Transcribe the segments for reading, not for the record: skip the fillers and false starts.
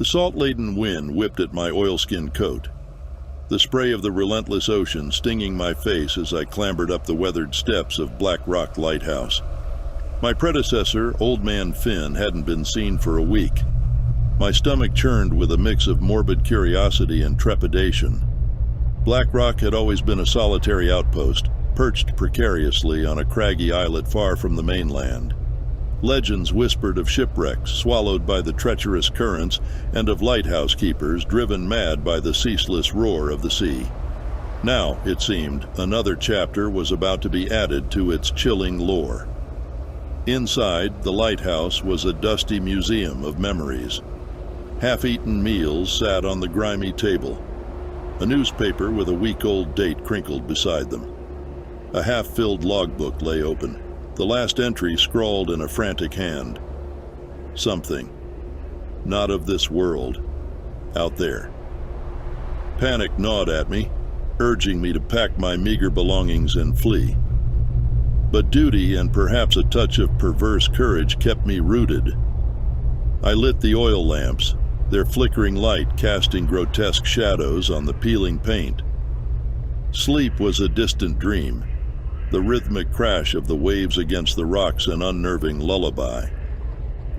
The salt-laden wind whipped at my oilskin coat, the spray of the relentless ocean stinging my face as I clambered up the weathered steps of Black Rock Lighthouse. My predecessor, Old Man Fin, hadn't been seen for a week. My stomach churned with a mix of morbid curiosity and trepidation. Black Rock had always been a solitary outpost, perched precariously on a craggy islet far from the mainland. Legends whispered of shipwrecks swallowed by the treacherous currents and of lighthouse keepers driven mad by the ceaseless roar of the sea. Now, it seemed, another chapter was about to be added to its chilling lore. Inside, the lighthouse was a dusty museum of memories. Half-eaten meals sat on the grimy table. A newspaper with a week-old date crinkled beside them. A half-filled logbook lay open, the last entry scrawled in a frantic hand. Something, not of this world, out there. Panic gnawed at me, urging me to pack my meager belongings and flee. But duty and perhaps a touch of perverse courage kept me rooted. I lit the oil lamps, their flickering light casting grotesque shadows on the peeling paint. Sleep was a distant dream, the rhythmic crash of the waves against the rocks an unnerving lullaby.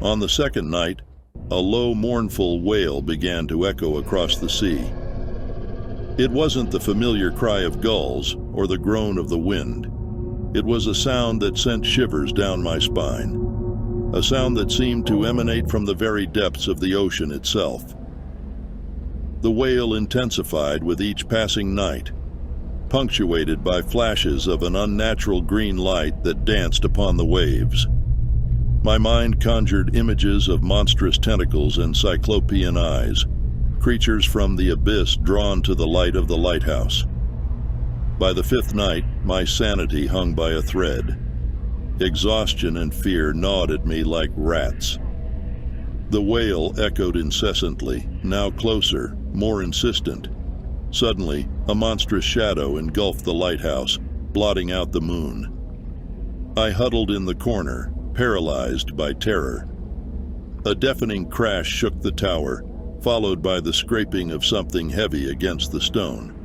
On the second night, a low, mournful wail began to echo across the sea. It wasn't the familiar cry of gulls or the groan of the wind. It was a sound that sent shivers down my spine, a sound that seemed to emanate from the very depths of the ocean itself. The wail intensified with each passing night, punctuated by flashes of an unnatural green light that danced upon the waves. My mind conjured images of monstrous tentacles and cyclopean eyes, creatures from the abyss drawn to the light of the lighthouse. By the fifth night, my sanity hung by a thread. Exhaustion and fear gnawed at me like rats. The wail echoed incessantly, now closer, more insistent. Suddenly, a monstrous shadow engulfed the lighthouse, blotting out the moon. I huddled in the corner, paralyzed by terror. A deafening crash shook the tower, followed by the scraping of something heavy against the stone.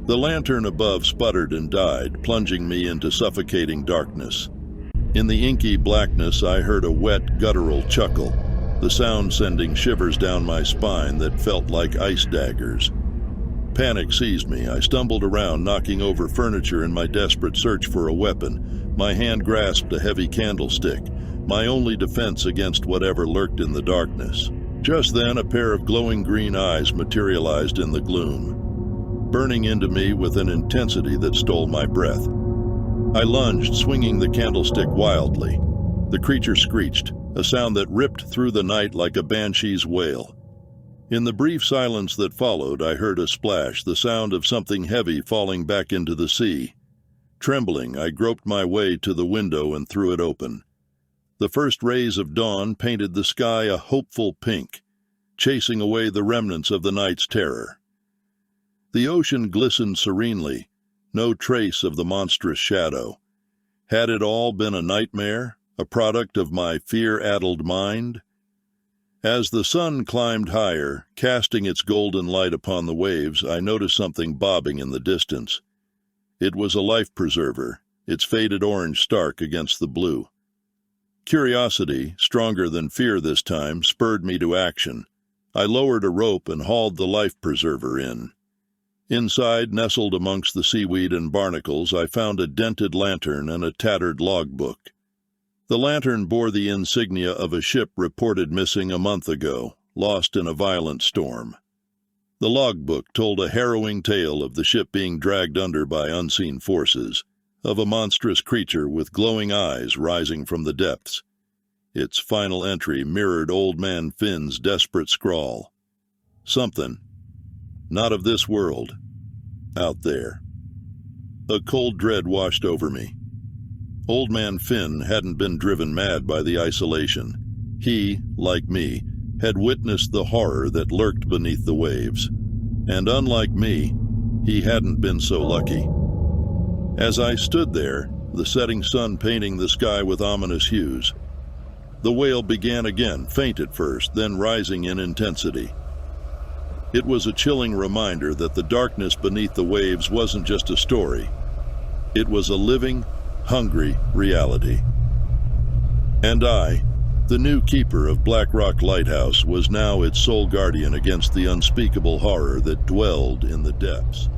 The lantern above sputtered and died, plunging me into suffocating darkness. In the inky blackness, I heard a wet, guttural chuckle, the sound sending shivers down my spine that felt like ice daggers. Panic seized me. I stumbled around, knocking over furniture in my desperate search for a weapon. My hand grasped a heavy candlestick, my only defense against whatever lurked in the darkness. Just then, a pair of glowing green eyes materialized in the gloom, burning into me with an intensity that stole my breath. I lunged, swinging the candlestick wildly. The creature screeched, a sound that ripped through the night like a banshee's wail. In the brief silence that followed, I heard a splash, the sound of something heavy falling back into the sea. Trembling, I groped my way to the window and threw it open. The first rays of dawn painted the sky a hopeful pink, chasing away the remnants of the night's terror. The ocean glistened serenely, no trace of the monstrous shadow. Had it all been a nightmare, a product of my fear-addled mind? As the sun climbed higher, casting its golden light upon the waves, I noticed something bobbing in the distance. It was a life preserver, its faded orange stark against the blue. Curiosity, stronger than fear this time, spurred me to action. I lowered a rope and hauled the life preserver in. Inside, nestled amongst the seaweed and barnacles, I found a dented lantern and a tattered logbook. The lantern bore the insignia of a ship reported missing a month ago, lost in a violent storm. The logbook told a harrowing tale of the ship being dragged under by unseen forces, of a monstrous creature with glowing eyes rising from the depths. Its final entry mirrored Old Man Fin's desperate scrawl. Something, not of this world, out there. A cold dread washed over me. Old Man Fin hadn't been driven mad by the isolation. He, like me, had witnessed the horror that lurked beneath the waves. And unlike me, he hadn't been so lucky. As I stood there, the setting sun painting the sky with ominous hues, The wail began again, faint at first, then rising in intensity. It was a chilling reminder that the darkness beneath the waves wasn't just a story. It was a living, hungry reality. And I, the new keeper of Black Rock Lighthouse, was now its sole guardian against the unspeakable horror that dwelled in the depths.